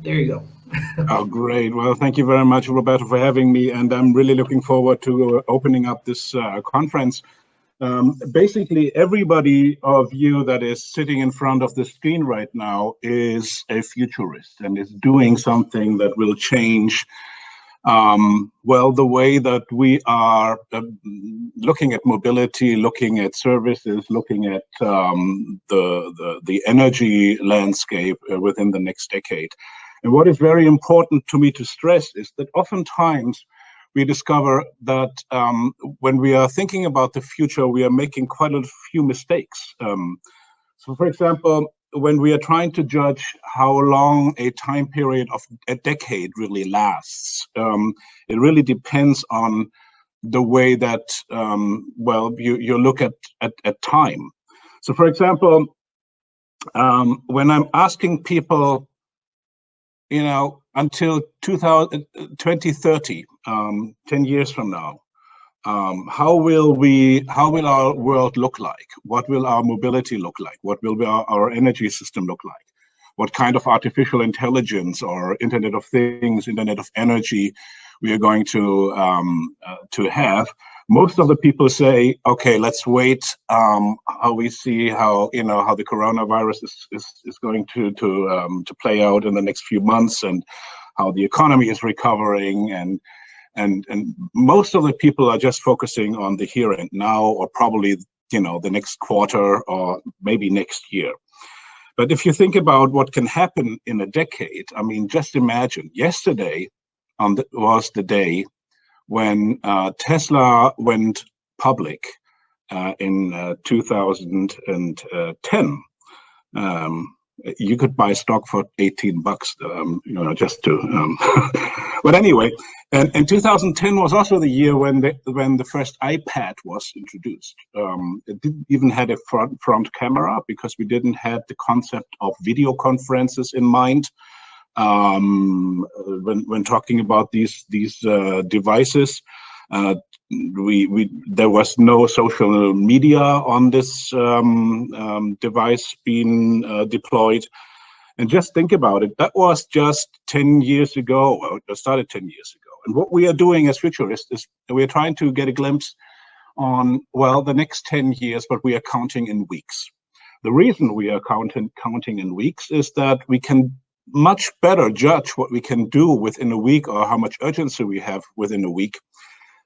There you go. Oh, great. Well, thank you very much, Roberto, for having me. And I'm really looking forward to opening up this conference. Basically, everybody of you that is sitting in front of the screen right now is a futurist and is doing something that will change, well, the way that we are looking at mobility, looking at services, looking at the energy landscape within the next decade. And what is very important to me to stress is that oftentimes we discover that when we are thinking about the future, we are making quite a few mistakes. So, for example, when we are trying to judge how long a time period of a decade really lasts, it really depends on the way that, well, you look at time. So, for example, when I'm asking people, you know, until 2030, 10 years from now, how will our world look like? What will our mobility look like? What will our energy system look like? What kind of artificial intelligence or Internet of Things, Internet of Energy we are going to have? Most of the people say, okay, let's wait how we see how the coronavirus is going to play out in the next few months, and how the economy is recovering, and most of the people are just focusing on the here and now, or probably the next quarter or maybe next year. But if you think about what can happen in a decade, I mean, just imagine yesterday was the day when Tesla went public in 2010. You could buy stock for $18, just to. But anyway, and 2010 was also the year when the first iPad was introduced. It didn't even have a front camera because we didn't have the concept of video conferences in mind. When talking about these devices, there was no social media on this device being deployed. And just think about it, that was just 10 years ago, or it started 10 years ago. And what we are doing as futurists is we're trying to get a glimpse on, well, the next 10 years, but we are counting in weeks. The reason we are counting in weeks is that we can much better judge what we can do within a week, or how much urgency we have within a week,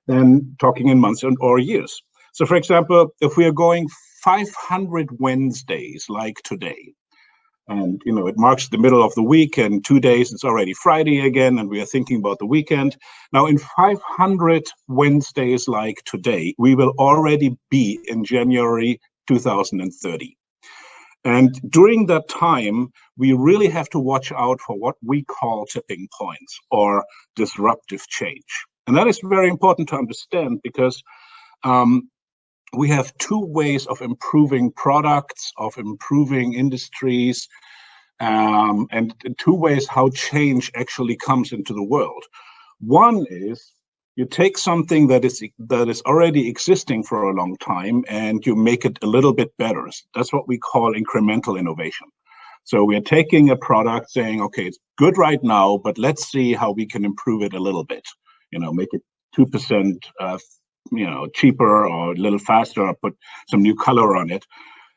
than talking in months or years. So, for example, if we are going 500 Wednesdays like today, and it marks the middle of the week, and 2 days it's already Friday again, and we are thinking about the weekend. Now, in 500 Wednesdays like today, we will already be in January 2030. And during that time, we really have to watch out for what we call tipping points or disruptive change. And that is very important to understand, because we have two ways of improving products, of improving industries, and two ways how change actually comes into the world. One is you take something that is already existing for a long time and you make it a little bit better. That's what we call incremental innovation. So we are taking a product saying, okay, it's good right now, but let's see how we can improve it a little bit. Make it 2% cheaper or a little faster, or put some new color on it.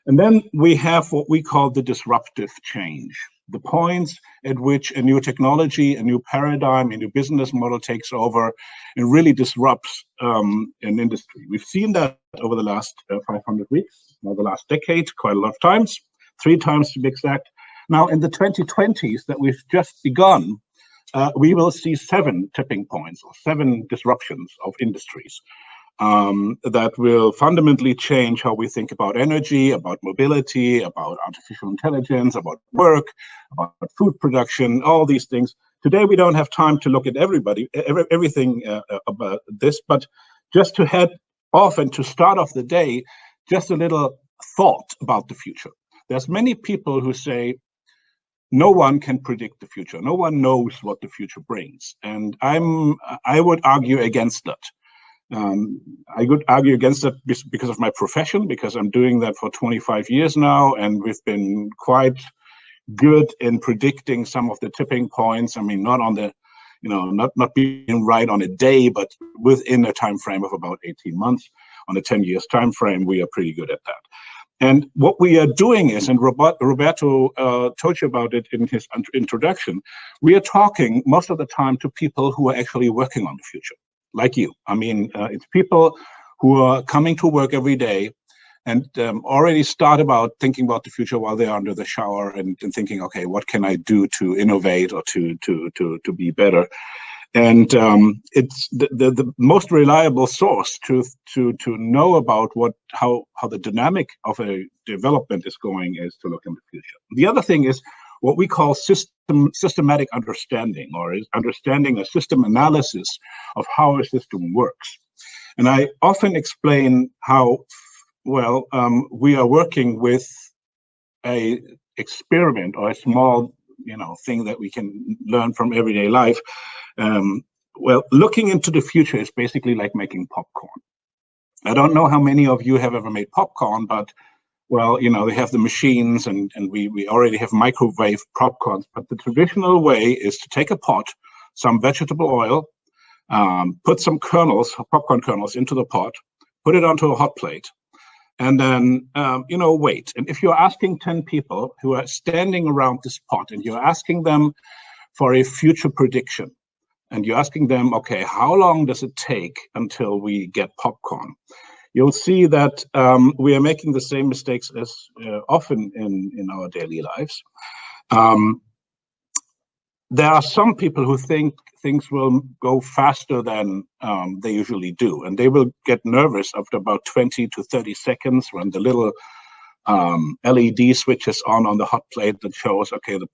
And then we have what we call the disruptive change, the points at which a new technology, a new paradigm, a new business model takes over and really disrupts an industry. We've seen that over the last 500 weeks, or the last decade, quite a lot of times, 3 times to be exact. Now, in the 2020s that we've just begun, we will see 7 tipping points, or 7 disruptions of industries that will fundamentally change how we think about energy, about mobility, about artificial intelligence, about work, about food production, all these things. Today, we don't have time to look at everything about this, but just to head off and to start off the day, just a little thought about the future. There's many people who say, no one can predict the future. No one knows what the future brings. And I would argue against that. I would argue against that because of my profession, because I'm doing that for 25 years now, and we've been quite good in predicting some of the tipping points. I mean, not on the, not being right on a day, but within a time frame of about 18 months. On a 10 years time frame, we are pretty good at that. And what we are doing is, and Roberto told you about it in his introduction, we are talking most of the time to people who are actually working on the future, like you. I mean, it's people who are coming to work every day and already start about thinking about the future while they're under the shower and thinking, okay, what can I do to innovate or to be better? And it's the most reliable source to know about how the dynamic of a development is going is to look in the future. The other thing is what we call systematic understanding, or is understanding a system analysis of how a system works. And I often explain how well we are working with a experiment or a small thing that we can learn from everyday life. Well, looking into the future is basically like making popcorn. I don't know how many of you have ever made popcorn, but well, they have the machines and we already have microwave popcorns. But the traditional way is to take a pot, some vegetable oil, put some kernels, popcorn kernels into the pot, put it onto a hot plate, and then, wait. And if you're asking 10 people who are standing around this pot and you're asking them for a future prediction, and you're asking them, okay, how long does it take until we get popcorn? You'll see that we are making the same mistakes as often in our daily lives. There are some people who think things will go faster than they usually do, and they will get nervous after about 20 to 30 seconds when the little LED switches on the hot plate that shows, okay, the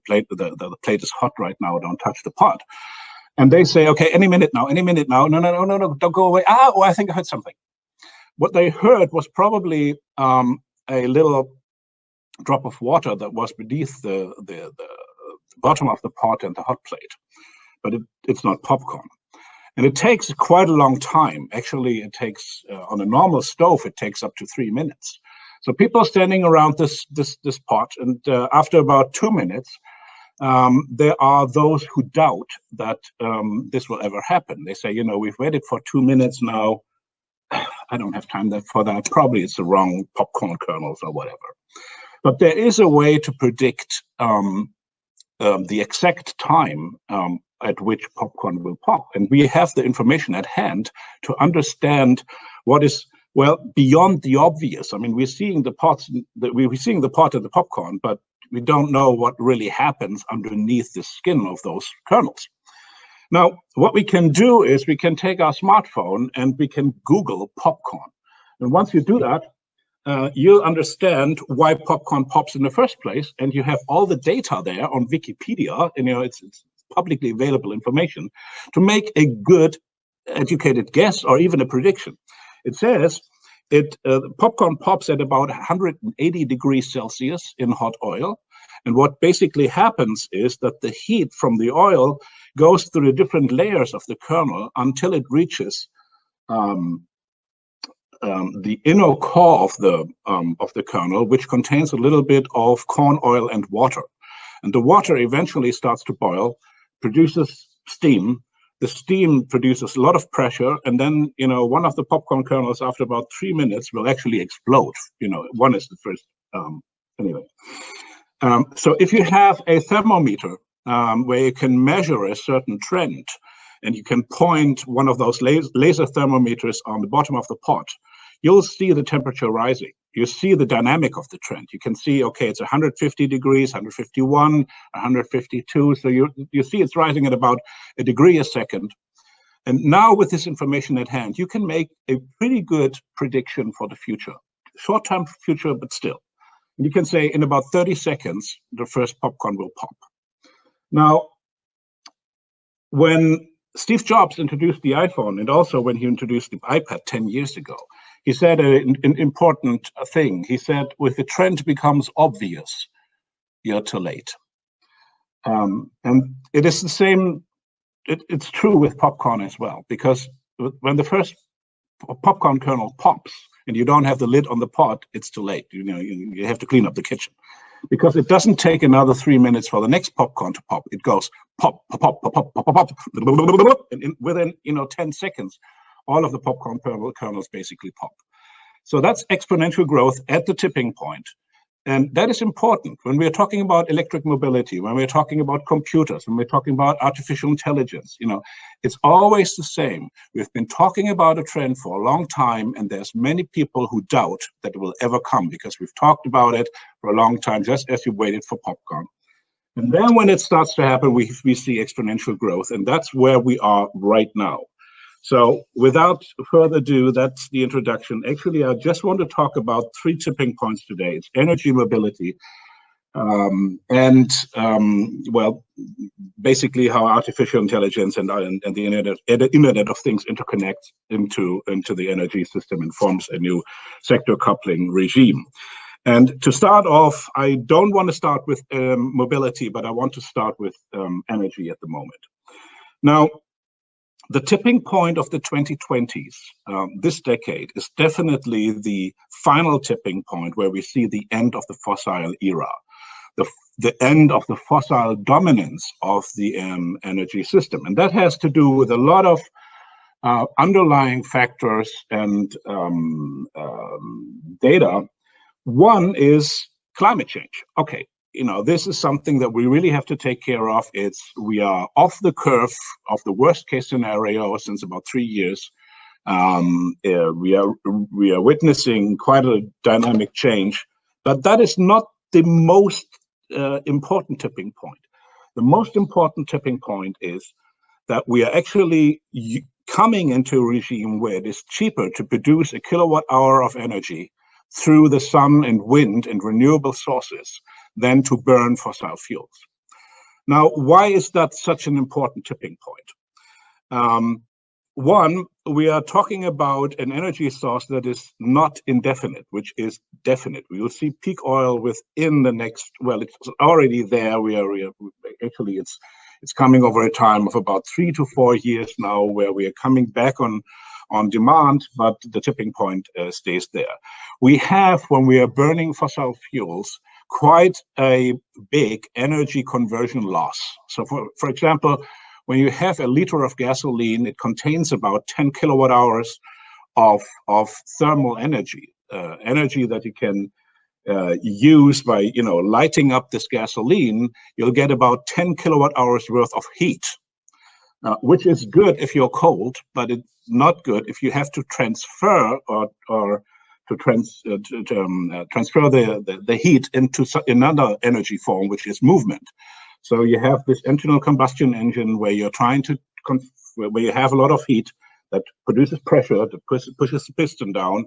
plate is hot right now, don't touch the pot. And they say, okay, any minute now, no, don't go away. I think I heard something. What they heard was probably a little drop of water that was beneath the bottom of the pot and the hot plate, but it's not popcorn. And it takes quite a long time. Actually, it takes, on a normal stove, it takes up to 3 minutes. So people are standing around this pot, and after about 2 minutes, there are those who doubt that this will ever happen. They say, we've waited for 2 minutes now. I don't have time for that. Probably it's the wrong popcorn kernels or whatever. But there is a way to predict the exact time at which popcorn will pop. And we have the information at hand to understand what is, well, beyond the obvious. I mean, we're seeing the pot and the popcorn, but we don't know what really happens underneath the skin of those kernels. Now, what we can do is we can take our smartphone and we can Google popcorn. And once you do that, you'll understand why popcorn pops in the first place. And you have all the data there on Wikipedia, and it's publicly available information to make a good educated guess or even a prediction. It says popcorn pops at about 180 degrees Celsius in hot oil. And what basically happens is that the heat from the oil goes through the different layers of the kernel until it reaches the inner core of the kernel, which contains a little bit of corn oil and water. And the water eventually starts to boil, produces steam. The steam produces a lot of pressure, and then one of the popcorn kernels after about 3 minutes will actually explode. One is the first anyway. So if you have a thermometer where you can measure a certain trend, and you can point one of those laser thermometers on the bottom of the pot, you'll see the temperature rising. You see the dynamic of the trend. You can see, okay, it's 150 degrees, 151, 152. So you see it's rising at about a degree a second. And now with this information at hand, you can make a pretty good prediction for the future. Short-term future, but still. You can say in about 30 seconds, the first popcorn will pop. Now, when Steve Jobs introduced the iPhone, and also when he introduced the iPad 10 years ago, he said an important thing. He said, "If the trend becomes obvious, you're too late." And it is the same. It's true with popcorn as well, because when the first popcorn kernel pops and you don't have the lid on the pot, it's too late. You have to clean up the kitchen. because it doesn't take another 3 minutes for the next popcorn to pop. It goes pop, pop, pop, pop, pop, pop, pop, and within 10 seconds, all of the popcorn kernels basically pop. So that's exponential growth at the tipping point. And that is important when we're talking about electric mobility, when we're talking about computers, when we're talking about artificial intelligence. It's always the same. We've been talking about a trend for a long time, and there's many people who doubt that it will ever come because we've talked about it for a long time, just as you waited for popcorn. And then when it starts to happen, we see exponential growth, and that's where we are right now. So without further ado, that's the introduction. Actually, I just want to talk about 3 tipping points today. It's energy mobility, well, basically how artificial intelligence and the Internet of Things interconnect into the energy system and forms a new sector coupling regime. And to start off, I don't want to start with mobility, but I want to start with energy at the moment. Now, the tipping point of the 2020s, this decade, is definitely the final tipping point where we see the end of the fossil era, the end of the fossil dominance of the energy system. And that has to do with a lot of underlying factors and data. One is climate change. Okay. This is something that we really have to take care of. We are off the curve of the worst case scenario since about 3 years. We are witnessing quite a dynamic change, but that is not the most important tipping point. The most important tipping point is that we are actually coming into a regime where it is cheaper to produce a kilowatt hour of energy through the sun and wind and renewable sources than to burn fossil fuels. Now, why is that such an important tipping point? One, we are talking about an energy source that is not indefinite, which is definite. We will see peak oil within the next, well, it's already there. Actually, it's coming over a time of about 3 to 4 years now, where we are coming back on demand, but the tipping point stays there. We have, when we are burning fossil fuels, quite a big energy conversion loss. So for example, when you have a liter of gasoline, it contains about 10 kilowatt hours of thermal energy, energy that you can use by lighting up this gasoline. You'll get about 10 kilowatt hours worth of heat, which is good if you're cold, but it's not good if you have to transfer or to transfer the heat into another energy form, which is movement. So you have this internal combustion engine where you're trying to where you have a lot of heat that produces pressure, that pushes the piston down,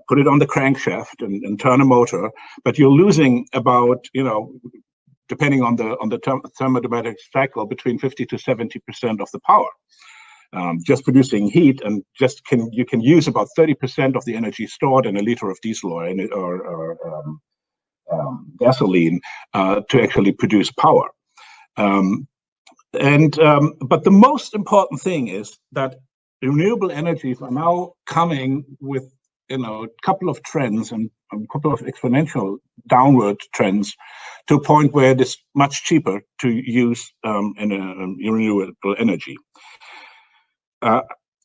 put it on the crankshaft and turn a motor, but you're losing about, depending on the thermodynamic cycle, between 50 to 70% of the power. Just producing heat, and you can use about 30% of the energy stored in a liter of diesel or gasoline to actually produce power. But the most important thing is that renewable energies are now coming with a couple of trends and a couple of exponential downward trends to a point where it is much cheaper to use renewable energy.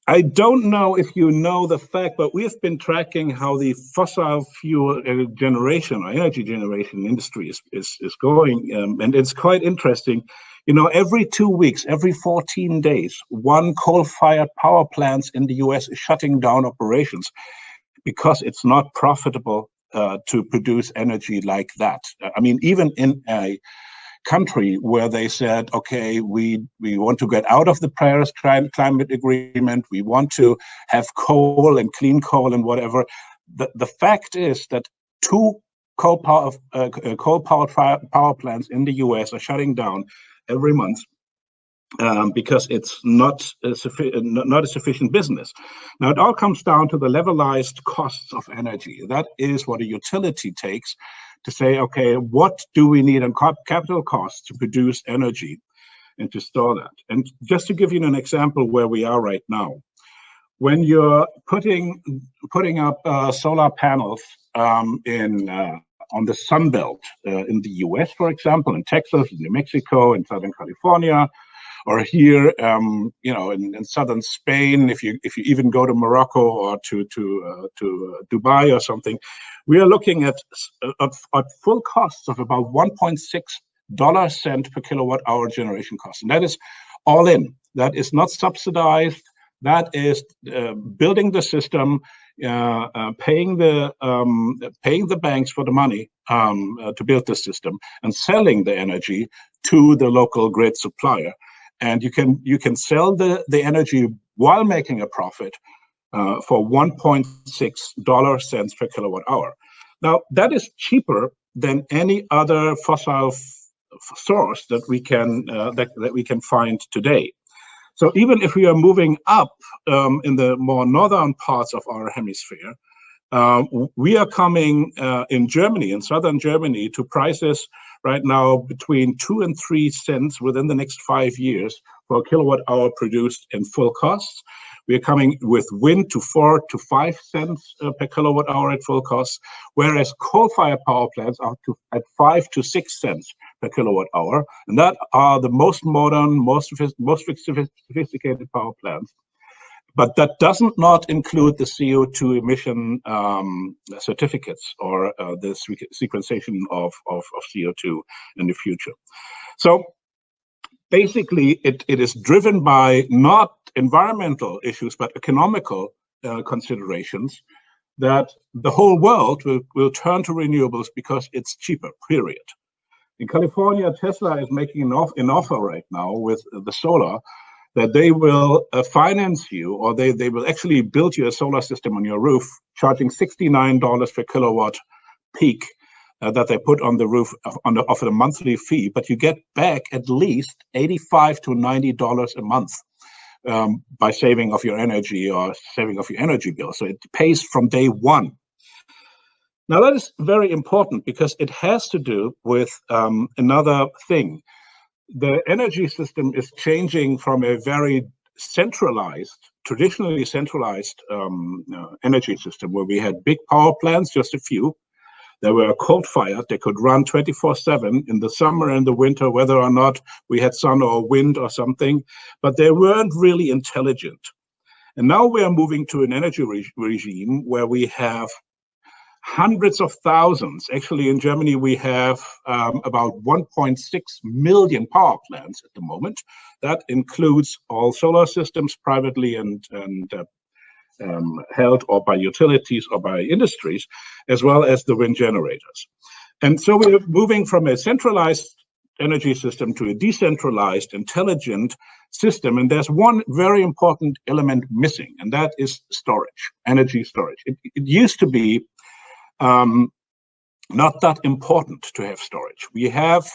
I don't know if you know the fact, but we've been tracking how the fossil fuel generation or energy generation industry is going, and it's quite interesting. Every 2 weeks, every 14 days, one coal-fired power plant in the US is shutting down operations because it's not profitable to produce energy like that. I mean, even in a country where they said, okay, we want to get out of the Paris climate agreement, we want to have coal and clean coal and whatever. The fact is that 2 coal-powered power plants in the US are shutting down every month because it's not a sufficient business. Now, it all comes down to the levelized costs of energy. That is what a utility takes to say, okay, what do we need on capital costs to produce energy and to store that? And just to give you an example where we are right now, when you're putting up solar panels in on the Sun Belt in the US, for example, in Texas, in New Mexico, in Southern California, or here, in southern Spain. If you even go to Morocco or to Dubai or something, we are looking at full costs of about $1.6 per kilowatt hour generation cost, and that is all in. That is not subsidized. That is building the system, paying the banks for the money to build the system, and selling the energy to the local grid supplier. And you can sell the energy while making a profit for $1.6 per kilowatt hour. Now that is cheaper than any other fossil source that we can find today. So even if we are moving up in the more northern parts of our hemisphere, we are coming in Germany, in southern Germany, to prices right now between 2 and 3 cents within the next 5 years for a kilowatt hour produced in full costs. We are coming with wind to 4 to 5 cents per kilowatt hour at full costs, whereas coal-fired power plants are at 5 to 6 cents per kilowatt hour, and that are the most modern, most sophisticated power plants. But that doesn't not include the CO2 emission certificates or the sequestration of CO2 in the future. So basically, it is driven by not environmental issues, but economical considerations, that the whole world will turn to renewables because it's cheaper, period. In California, Tesla is making an offer right now with the solar, that they will finance you, or they will actually build you a solar system on your roof, charging $69 per kilowatt peak that they put on the roof of a monthly fee, but you get back at least $85 to $90 a month by saving of your energy or saving of your energy bill. So it pays from day one. Now that is very important because it has to do with another thing. The energy system is changing from a very traditionally centralized energy system where we had big power plants, just a few. They were coal-fired. They could run 24/7 in the summer and the winter, whether or not we had sun or wind or something, but they weren't really intelligent. And now we are moving to an energy regime where we have hundreds of thousands. Actually, in Germany, we have about 1.6 million power plants at the moment. That includes all solar systems, privately and held or by utilities or by industries, as well as the wind generators. And so we're moving from a centralized energy system to a decentralized, intelligent system. And there's one very important element missing, and that is storage, energy storage. It used to be not that important to have storage. We have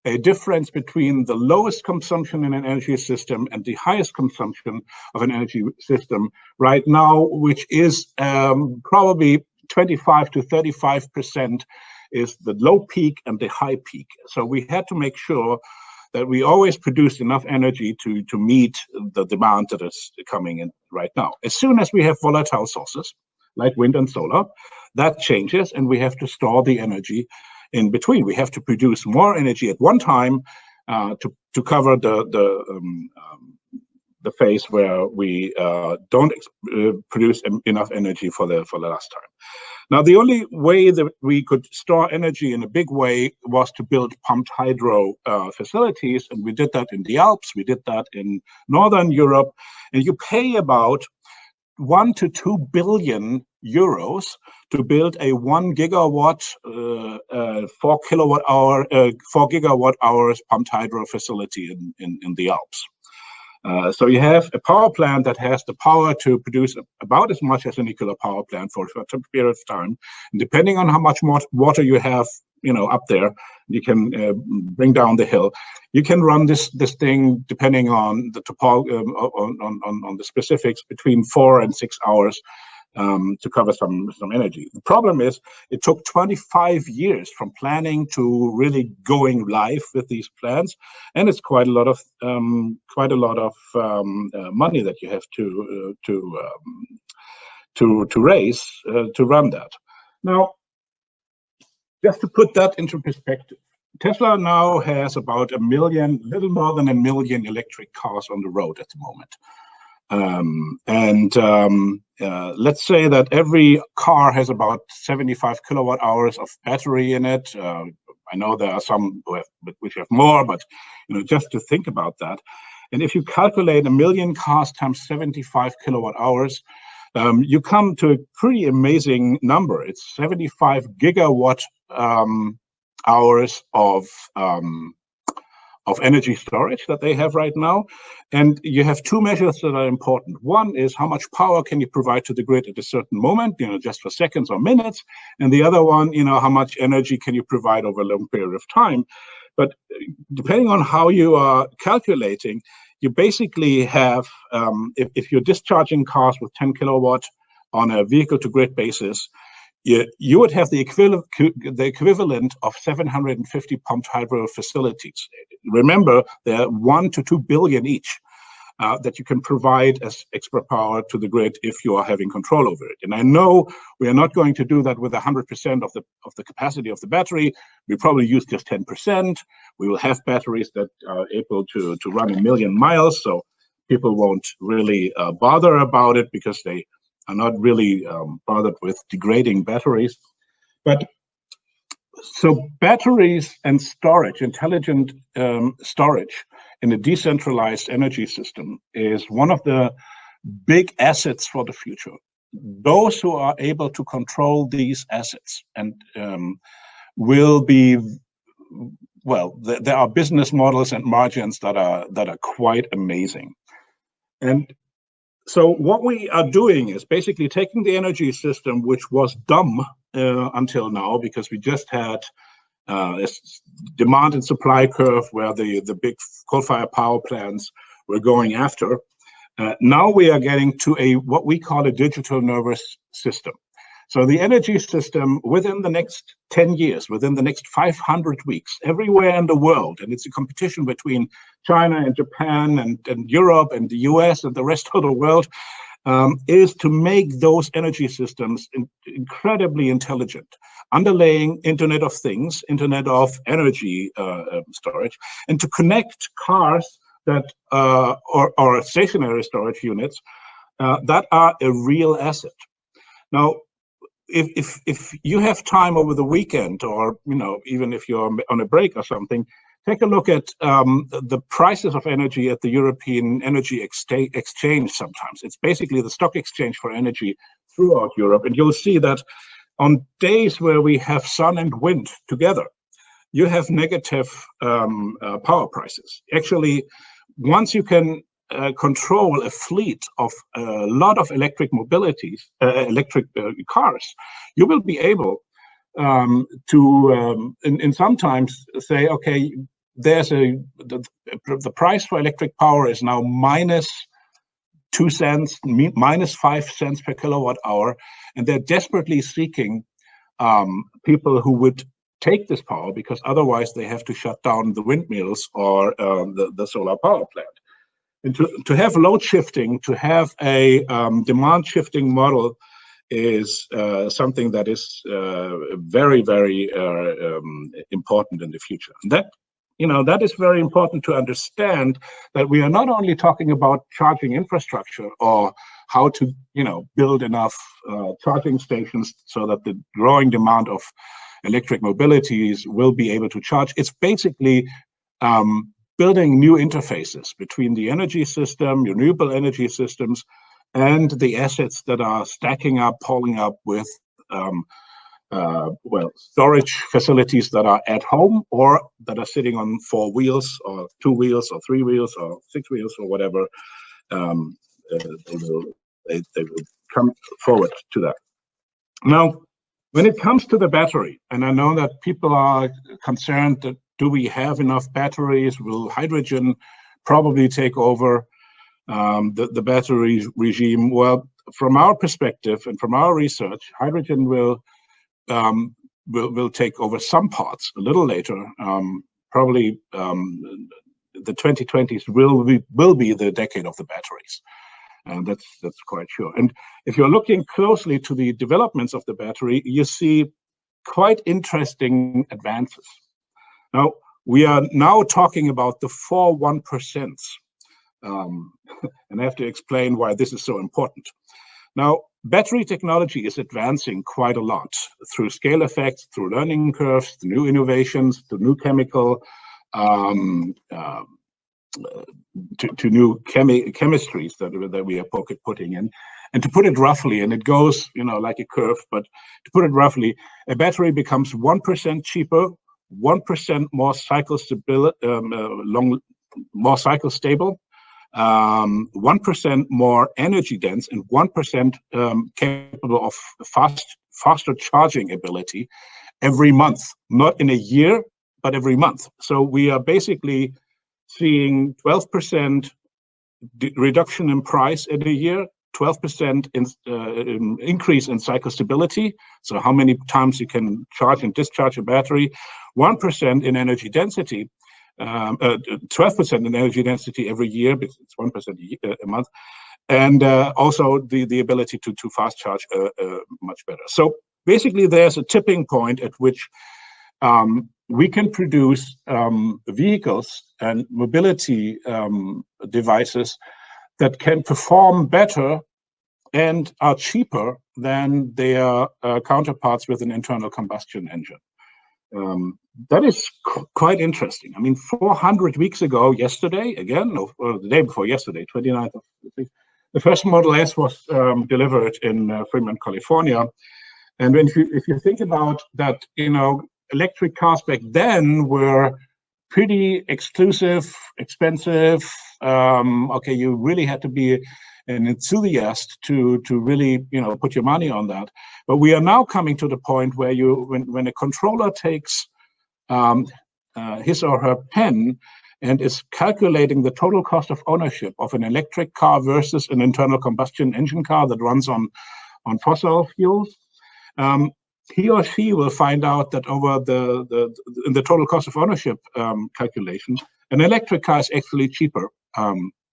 a difference between the lowest consumption in an energy system and the highest consumption of an energy system right now, which is probably 25 to 35% is the low peak and the high peak. So we had to make sure that we always produce enough energy to meet the demand that is coming in right now. As soon as we have volatile sources, like wind and solar, that changes, and we have to store the energy in between. We have to produce more energy at one time to cover the phase where we don't produce enough energy for the last time. Now, the only way that we could store energy in a big way was to build pumped hydro facilities, and we did that in the Alps. We did that in Northern Europe, and you pay about 1 to 2 billion euros to build a 1 gigawatt, 4 gigawatt hours pumped hydro facility in the Alps. So you have a power plant that has the power to produce about as much as a nuclear power plant for a certain period of time. And depending on how much more water you have, up there, you can bring down the hill. You can run this thing depending on the on the specifics between 4 and 6 hours to cover some energy. The problem is it took 25 years from planning to really going live with these plants, and it's quite a lot of money that you have to raise to run that. Now, Just to put that into perspective, Tesla now has about little more than a million electric cars on the road at the moment. Let's say that every car has about 75 kilowatt hours of battery in it. I know there are some which have more, but just to think about that. And if you calculate a million cars times 75 kilowatt hours, you come to a pretty amazing number. It's 75 gigawatt hours of energy storage that they have right now. And you have two measures that are important. One is how much power can you provide to the grid at a certain moment, just for seconds or minutes. And the other one, how much energy can you provide over a long period of time. But depending on how you are calculating, you basically have, if you're discharging cars with 10 kilowatt on a vehicle to grid basis, you would have the equivalent of 750 pumped hydro facilities. Remember, they're 1 to 2 billion each that you can provide as extra power to the grid if you are having control over it. And I know we are not going to do that with 100% of the capacity of the battery. We probably use just 10%. We will have batteries that are able to run 1 million miles, so people won't really bother about it because they are not really bothered with degrading batteries. But so batteries and storage, intelligent storage in a decentralized energy system is one of the big assets for the future. Those who are able to control these assets and will be, well, there are business models and margins that are quite amazing. And so what we are doing is basically taking the energy system, which was dumb until now, because we just had a demand and supply curve where the big coal-fired power plants were going after. Now we are getting to what we call a digital nervous system. So the energy system within the next 10 years, within the next 500 weeks, everywhere in the world, and it's a competition between China and Japan and Europe and the US and the rest of the world, is to make those energy systems incredibly intelligent, underlaying Internet of Things, Internet of Energy storage, and to connect cars that or stationary storage units that are a real asset. Now, if you have time over the weekend, or even if you're on a break or something, take a look at the prices of energy at the European Energy Exchange. Sometimes it's basically the stock exchange for energy throughout Europe, and you'll see that on days where we have sun and wind together, you have negative power prices. Actually, once you can control a fleet of a lot of electric cars, you will be able to in sometimes say, okay, there's the price for electric power is now minus 2 cents, minus 5 cents per kilowatt hour, and they're desperately seeking people who would take this power, because otherwise they have to shut down the windmills or the solar power plant. And to have load shifting, to have a demand shifting model is something that is very, very important in the future. And that is very important to understand, that we are not only talking about charging infrastructure or how to build enough charging stations so that the growing demand of electric mobilities will be able to charge. It's basically building new interfaces between the energy system, renewable energy systems, and the assets that are stacking up, piling up with storage facilities that are at home or that are sitting on 4 wheels or 2 wheels or 3 wheels or 6 wheels or whatever. They will come forward to that. Now, when it comes to the battery, and I know that people are concerned that, do we have enough batteries? Will hydrogen probably take over the battery regime? Well, from our perspective and from our research, hydrogen will take over some parts a little later. Probably the 2020s will be the decade of the batteries. And that's quite sure. And if you're looking closely to the developments of the battery, you see quite interesting advances. Now, we are now talking about the 4 1%. And I have to explain why this is so important. Now, battery technology is advancing quite a lot through scale effects, through learning curves, through new innovations, to new chemical, to new chemistries that we are putting in. And to put it roughly, and it goes, like a curve, but to put it roughly, a battery becomes 1% cheaper, 1% more cycle stable, more cycle stable, 1% more energy dense, and 1% capable of faster charging ability every month, not in a year, but every month. So we are basically seeing 12% reduction in price in a year, 12% increase in cycle stability, so how many times you can charge and discharge a battery, 1% in energy density, 12% in energy density every year, because it's 1% a month, and also the ability to fast charge much better. So basically, there's a tipping point at which we can produce vehicles and mobility devices that can perform better and are cheaper than their counterparts with an internal combustion engine. That is quite interesting. I mean, 400 weeks ago, yesterday, again, or the day before yesterday, 29th of the first Model S was delivered in Fremont, California. And if you think about that, electric cars back then were pretty exclusive, expensive. Okay, you really had to be an enthusiast to really put your money on that. But we are now coming to the point where when a controller takes his or her pen and is calculating the total cost of ownership of an electric car versus an internal combustion engine car that runs on fossil fuels, he or she will find out that over the total cost of ownership calculation, an electric car is actually cheaper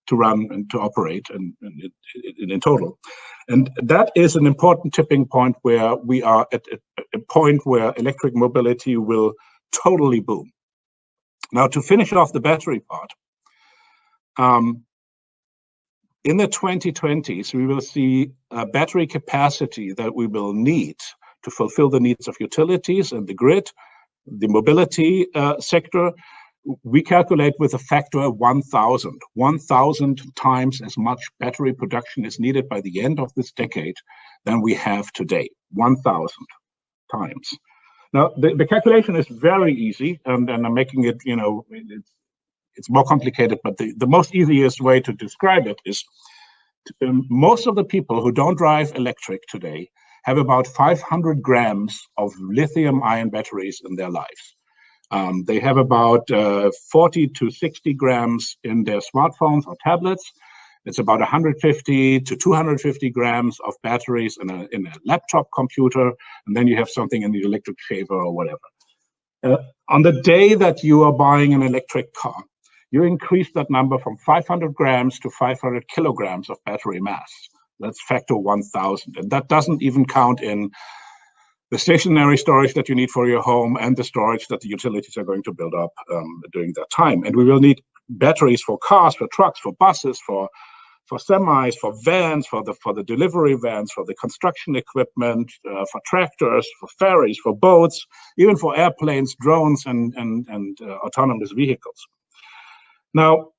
to run and to operate in total. And that is an important tipping point where we are at a point where electric mobility will totally boom. Now, to finish off the battery part, in the 2020s, we will see a battery capacity that we will need to fulfill the needs of utilities and the grid, the mobility sector. We calculate with a factor of 1,000. 1,000 times as much battery production is needed by the end of this decade than we have today. 1,000 times. Now, the calculation is very easy, and I'm making it, it's more complicated, but the most easiest way to describe it is most of the people who don't drive electric today have about 500 grams of lithium-ion batteries in their lives. They have about 40 to 60 grams in their smartphones or tablets. It's about 150 to 250 grams of batteries in a laptop computer, and then you have something in the electric shaver or whatever. On the day that you are buying an electric car, you increase that number from 500 grams to 500 kilograms of battery mass. That's factor 1,000, and that doesn't even count in the stationary storage that you need for your home and the storage that the utilities are going to build up during that time. And we will need batteries for cars, for trucks, for buses, for semis, for vans, for the delivery vans, for the construction equipment, for tractors, for ferries, for boats, even for airplanes, drones, and autonomous vehicles. Now,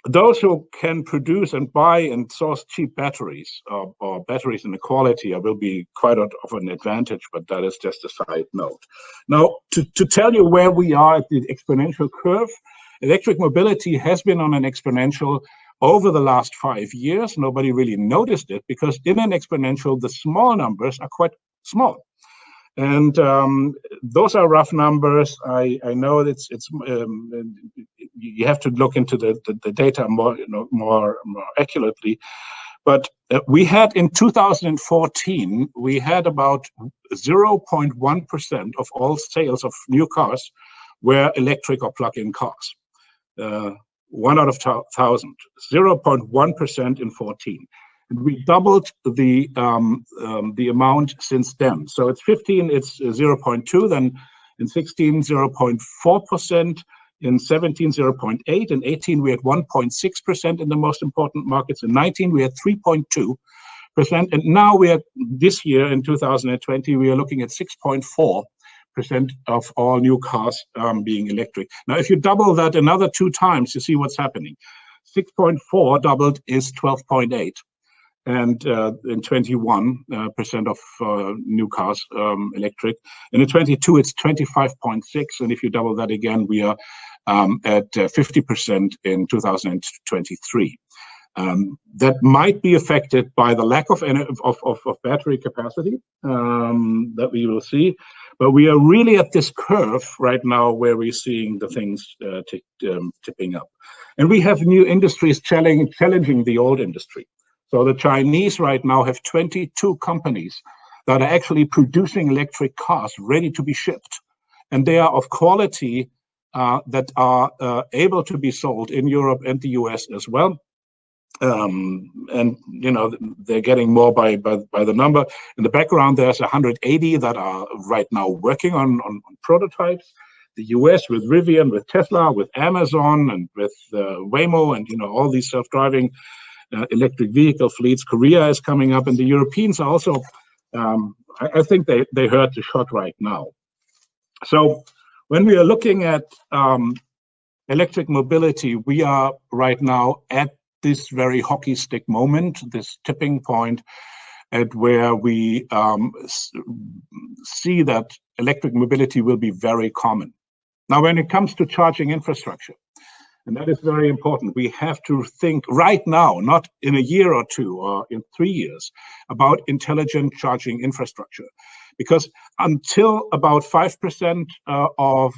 those who can produce and buy and source cheap batteries or batteries in the quality will be quite of an advantage, but that is just a side note. Now, to tell you where we are at the exponential curve, electric mobility has been on an exponential over the last 5 years. Nobody really noticed it because in an exponential, the small numbers are quite small. And those are rough numbers. I know it's you have to look into the data more accurately. But we had in 2014, we had about 0.1% of all sales of new cars were electric or plug-in cars. 1 out of 1,000, 0.1% in 14. And we doubled the amount since then. So it's 15, it's 0.2, then in 16, 0.4%, in 17, 0.8, in 18, we had 1.6% in the most important markets, in 19, we had 3.2%, and now we are, this year in 2020, we are looking at 6.4% of all new cars being electric. Now, if you double that another 2 times, you see what's happening. 6.4 doubled is 12.8. And in 21% of new cars electric. And in 22, it's 25.6. And if you double that again, we are at 50% in 2023. That might be affected by the lack of battery capacity that we will see. But we are really at this curve right now where we're seeing the things tipping up. And we have new industries challenging the old industry. So the Chinese right now have 22 companies that are actually producing electric cars ready to be shipped. And they are of quality that are able to be sold in Europe and the US as well. And, you know, they're getting more by the number. In the background, there's 180 that are right now working on prototypes. The US with Rivian, with Tesla, with Amazon, and with Waymo, and, you know, all these self-driving electric vehicle fleets. Korea is coming up, and the Europeans are also, I think they heard the shot right now. So when we are looking at electric mobility, we are right now at this very hockey stick moment, this tipping point at where we see that electric mobility will be very common. Now, when it comes to charging infrastructure, and that is very important, we have to think right now, not in a year or 2 or in 3 years, about intelligent charging infrastructure. Because until about 5% of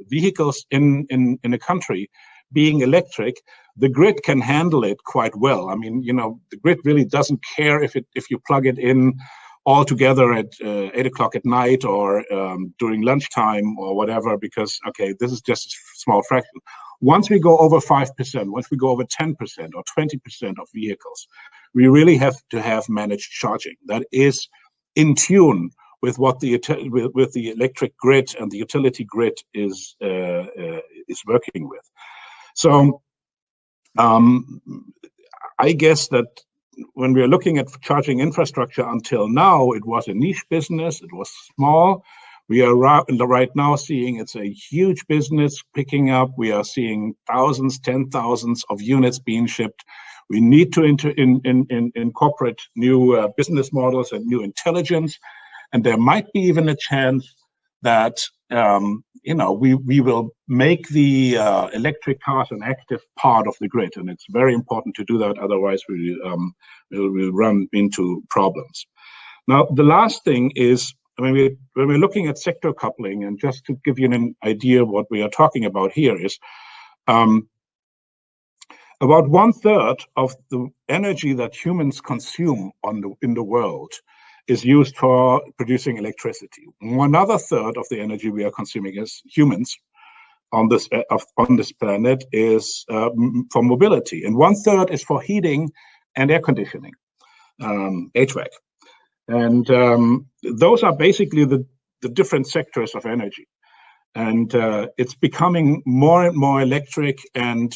vehicles in a country being electric, the grid can handle it quite well. I mean, you know, the grid really doesn't care if you plug it in all together at 8 o'clock at night or during lunchtime or whatever, because, okay, this is just a small fraction. Once we go over 5%, once we go over 10% or 20% of vehicles, we really have to have managed charging that is in tune with what the electric grid and the utility grid is working with. So I guess that when we are looking at charging infrastructure until now, it was a niche business, it was small. We are right now seeing it's a huge business picking up. We are seeing thousands, 10,000s of units being shipped. We need to incorporate new business models and new intelligence. And there might be even a chance that you know, we will make the electric cars an active part of the grid, and it's very important to do that. Otherwise, we'll run into problems. Now, the last thing is when we're looking at sector coupling, and just to give you an idea of what we are talking about here is about 1/3 of the energy that humans consume in the world is used for producing electricity. Another third of the energy we are consuming as humans on this planet is for mobility, and 1/3 is for heating and air conditioning, HVAC. And those are basically the different sectors of energy. And it's becoming more and more electric and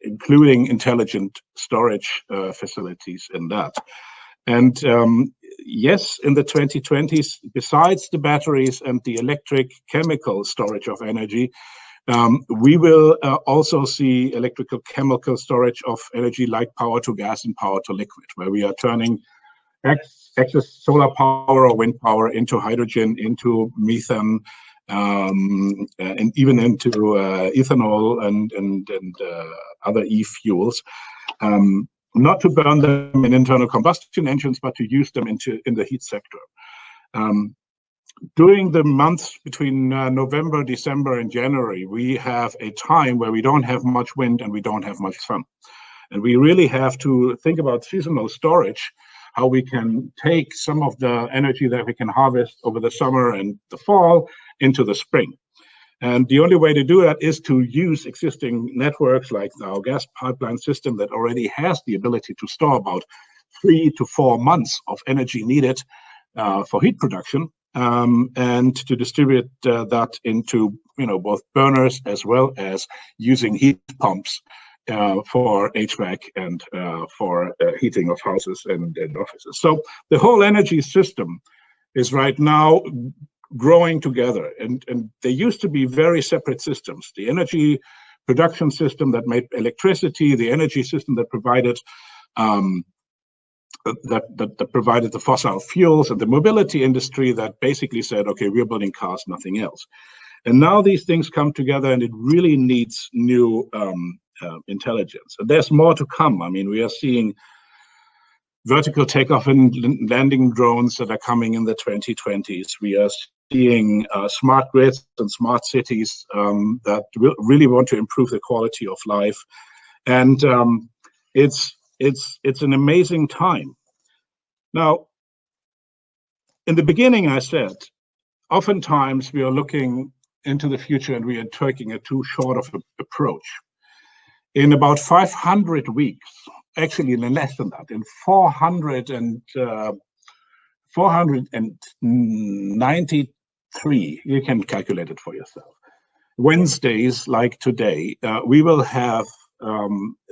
including intelligent storage facilities in that. And yes, in the 2020s, besides the batteries and the electric chemical storage of energy, we will also see electrical chemical storage of energy like power to gas and power to liquid, where we are turning excess solar power or wind power into hydrogen, into methane, and even into ethanol and other e-fuels. Not to burn them in internal combustion engines, but to use them in the heat sector. During the months between November, December, and January, we have a time where we don't have much wind and we don't have much sun. And we really have to think about seasonal storage, how we can take some of the energy that we can harvest over the summer and the fall into the spring. And the only way to do that is to use existing networks like our gas pipeline system that already has the ability to store about 3 to 4 months of energy needed for heat production, and to distribute that into both burners as well as using heat pumps for HVAC and for heating of houses and offices. So the whole energy system is right now growing together, and they used to be very separate systems. The energy production system that made electricity, the energy system that provided that provided the fossil fuels, and the mobility industry that basically said, okay, we're building cars, nothing else. And now these things come together, and it really needs new intelligence. And there's more to come. I mean, we are seeing vertical takeoff and landing drones that are coming in the 2020s. We are seeing smart grids and smart cities that really want to improve the quality of life. And it's an amazing time. Now, in the beginning, I said, oftentimes we are looking into the future and we are taking a too short of an approach. In about 500 weeks, actually in less than that, in 493, you can calculate it for yourself, Wednesdays like today, we will have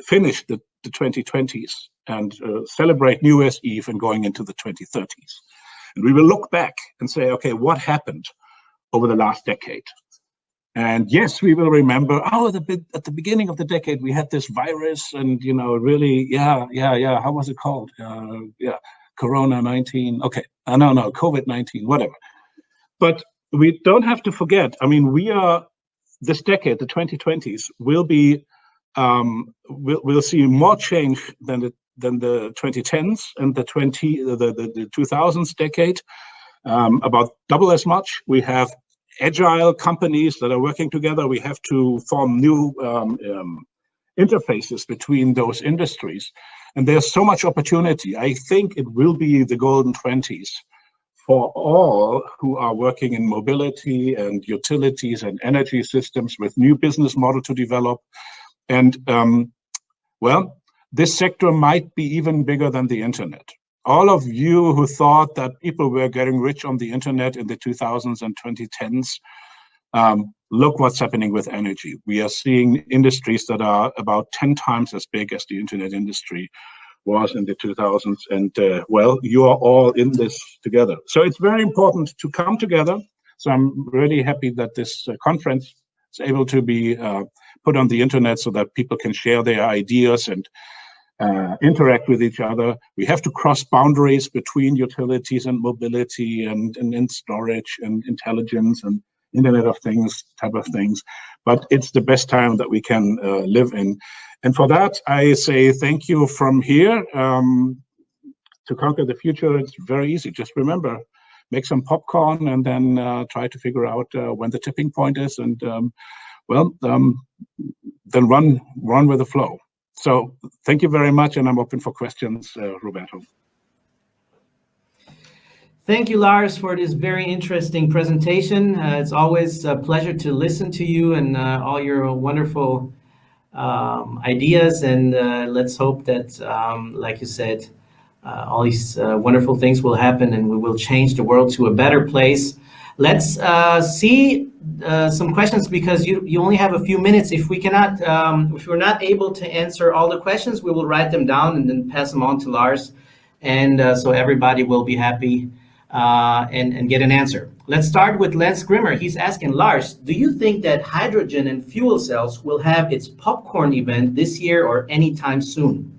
finished the 2020s and celebrate New Year's Eve and going into the 2030s. And we will look back and say, okay, what happened over the last decade? And yes, we will remember, at the beginning of the decade, we had this virus and, really, how was it called? Corona-19, okay, no, COVID-19, whatever. But we don't have to forget, I mean, this decade, the 2020s, will be, we'll see more change than the 2010s and the 2000s decade, about double as much. We have agile companies that are working together. We have to form new interfaces between those industries. And there's so much opportunity. I think it will be the golden 20s for all who are working in mobility and utilities and energy systems with new business model to develop. And well, this sector might be even bigger than the internet. All of you who thought that people were getting rich on the internet in the 2000s and 2010s, look what's happening with energy. We are seeing industries that are about 10 times as big as the internet industry was in the 2000s. And well, you are all in this together. So it's very important to come together. So I'm really happy that this conference is able to be put on the internet so that people can share their ideas and interact with each other. We have to cross boundaries between utilities and mobility and storage and intelligence and Internet of Things type of things. But it's the best time that we can live in. And for that, I say thank you from here. To conquer the future, it's very easy. Just remember, make some popcorn and then try to figure out when the tipping point is, and then run with the flow. So thank you very much, and I'm open for questions, Roberto. Thank you, Lars, for this very interesting presentation. It's always a pleasure to listen to you and all your wonderful ideas. And let's hope that, like you said, all these wonderful things will happen and we will change the world to a better place. Let's see some questions, because you only have a few minutes. If we cannot, if we're not able to answer all the questions, we will write them down and then pass them on to Lars, and so everybody will be happy and get an answer. Let's start with Lance Grimmer. He's asking, Lars, do you think that hydrogen and fuel cells will have its popcorn event this year or anytime soon?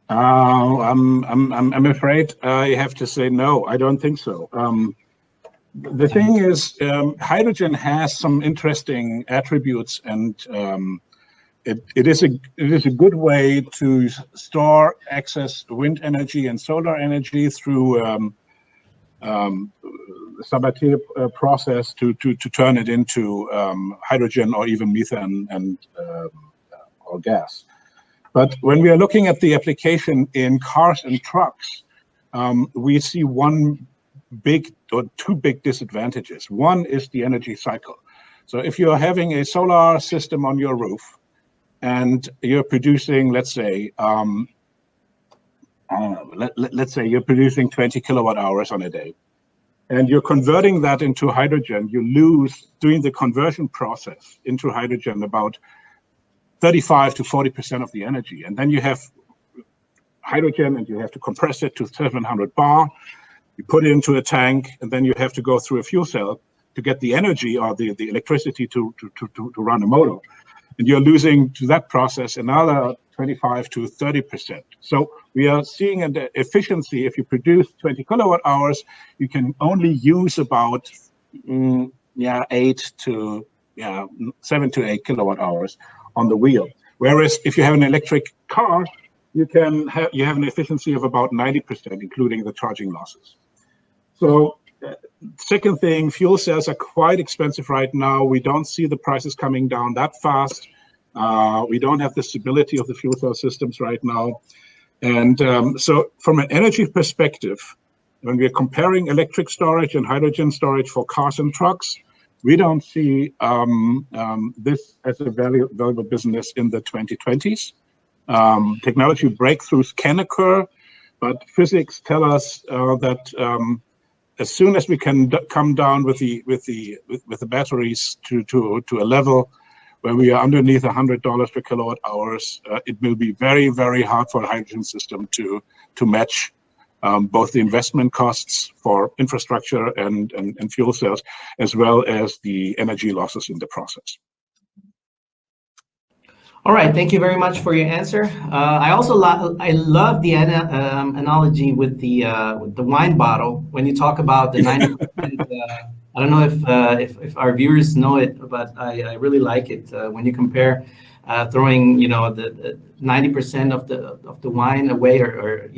I'm afraid I have to say no. I don't think so. The thing is, hydrogen has some interesting attributes, and it is a good way to store excess wind energy and solar energy through Sabatier process to turn it into hydrogen or even methane and or gas. But when we are looking at the application in cars and trucks, we see two big disadvantages. One is the energy cycle. So if you're having a solar system on your roof and you're producing, let's say, let's say you're producing 20 kilowatt hours on a day, and you're converting that into hydrogen, you lose, during the conversion process into hydrogen, about 35 to 40% of the energy. And then you have hydrogen and you have to compress it to 700 bar, you put it into a tank, and then you have to go through a fuel cell to get the energy or the electricity to run a motor. And you're losing to that process another 25 to 30%. So we are seeing an efficiency. If you produce 20 kilowatt hours, you can only use about 7 to 8 kilowatt hours on the wheel. Whereas if you have an electric car, you have an efficiency of about 90%, including the charging losses. So second thing, fuel cells are quite expensive right now. We don't see the prices coming down that fast. We don't have the stability of the fuel cell systems right now. And so from an energy perspective, when we're comparing electric storage and hydrogen storage for cars and trucks, we don't see this as a valuable business in the 2020s. Technology breakthroughs can occur, but physics tell us that as soon as we can come down with the batteries to a level where we are underneath $100 per kilowatt hours, it will be very, very hard for a hydrogen system to match both the investment costs for infrastructure and fuel cells, as well as the energy losses in the process. All right, thank you very much for your answer. I also love the analogy with the wine bottle when you talk about the 90%. I don't know if our viewers know it, but I really like it when you compare throwing the 90% of the wine away, or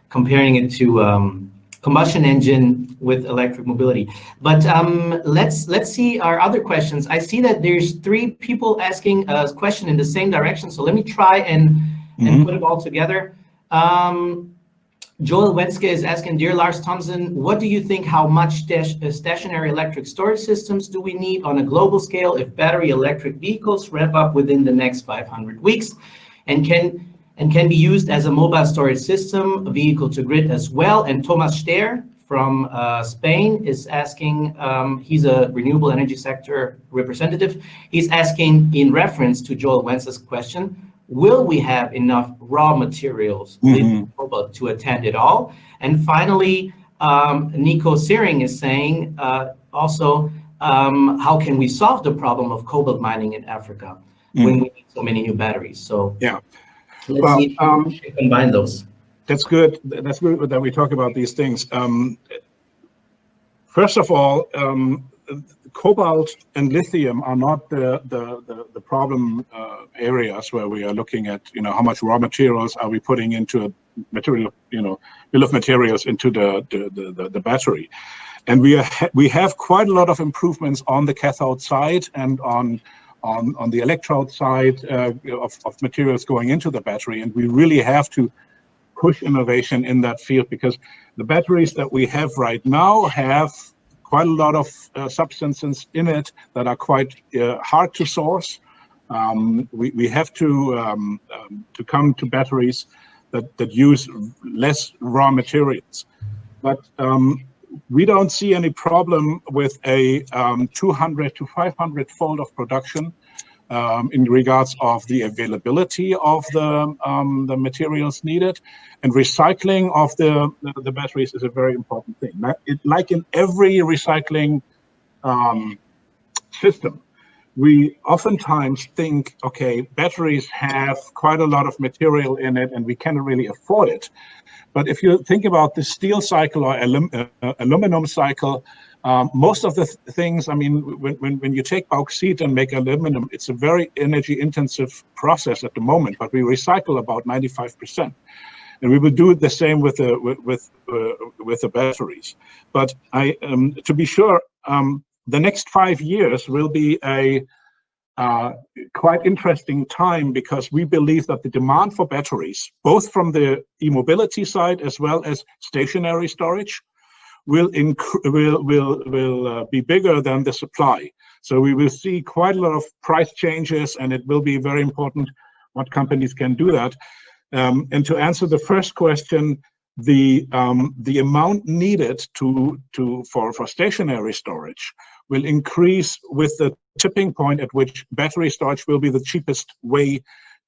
comparing it to combustion engine with electric mobility. But let's see our other questions. I see that there's 3 people asking a question in the same direction, so let me try and put it all together. Joel Wenske is asking, dear Lars Thomsen, what do you think, how much stationary electric storage systems do we need on a global scale if battery electric vehicles ramp up within the next 500 weeks and can be used as a mobile storage system, vehicle to grid as well? And Thomas Stehr from Spain is asking, he's a renewable energy sector representative. He's asking, in reference to Joel Wenske's question, will we have enough raw materials to attend it all? And finally, Nico Searing is saying also, how can we solve the problem of cobalt mining in Africa when we need so many new batteries? So yeah, let's see if we can combine those. That's good. That's good that we talk about these things. First of all, cobalt and lithium are not the problem areas where we are looking at, how much raw materials are we putting into a material, bill of materials into the battery. And we have quite a lot of improvements on the cathode side and on the electrode side of materials going into the battery. And we really have to push innovation in that field, because the batteries that we have right now have quite a lot of substances in it that are quite hard to source. We have to come to batteries that use less raw materials. But we don't see any problem with a 200 to 500 fold of production in regards of the availability of the materials needed, and recycling of the batteries is a very important thing. Like in every recycling system, we oftentimes think, okay, batteries have quite a lot of material in it and we cannot really afford it. But if you think about the steel cycle or aluminum cycle, most of the things, I mean, when you take bauxite and make aluminum, it's a very energy intensive process at the moment, but we recycle about 95%. And we will do the same with the batteries. But to be sure, the next 5 years will be a quite interesting time, because we believe that the demand for batteries, both from the e-mobility side as well as stationary storage, will be bigger than the supply. So we will see quite a lot of price changes, and it will be very important what companies can do that. And to answer the first question, the amount needed for stationary storage will increase with the tipping point at which battery storage will be the cheapest way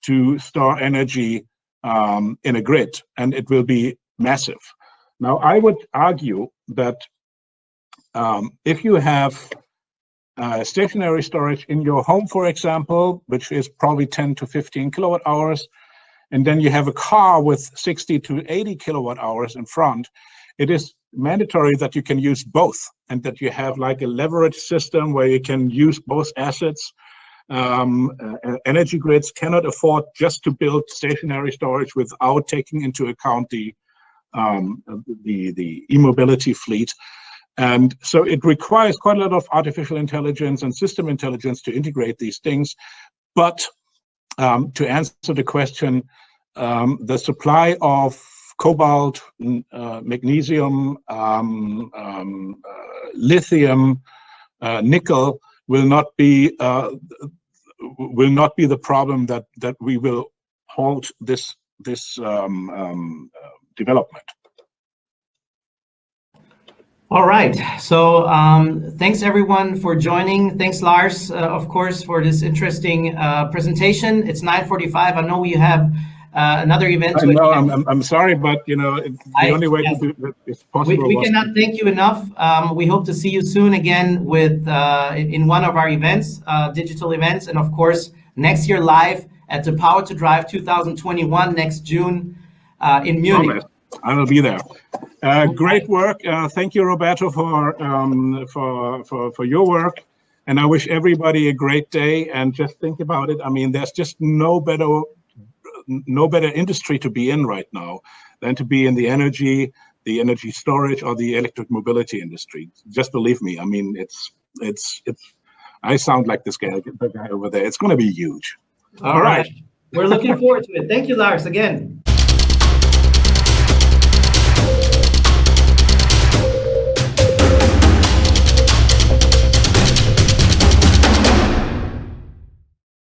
to store energy in a grid, and it will be massive. Now, I would argue that if you have stationary storage in your home, for example, which is probably 10 to 15 kilowatt hours, and then you have a car with 60 to 80 kilowatt hours in front, it is mandatory that you can use both, and that you have like a leverage system where you can use both assets. Energy grids cannot afford just to build stationary storage without taking into account the e-mobility fleet. And so it requires quite a lot of artificial intelligence and system intelligence to integrate these things. But to answer the question, the supply of cobalt, magnesium, lithium, nickel will not be the problem that we will halt this development. All right. So thanks everyone for joining. Thanks, Lars, of course, for this interesting presentation. It's 9:45. I know you have another event. I know. I'm sorry, but you know the only way to do it is possible. We cannot thank you enough. We hope to see you soon again with in one of our events, digital events, and of course next year live at the Power2Drive 2021 next June in Munich. I will be there. Great work. Thank you, Roberto, for your work. And I wish everybody a great day. And just think about it. I mean, there's just no better industry to be in right now than to be in the energy storage, or the electric mobility industry. Just believe me. I mean, it's. I sound like this guy over there. It's going to be huge. All right. We're looking forward to it. Thank you, Lars, again.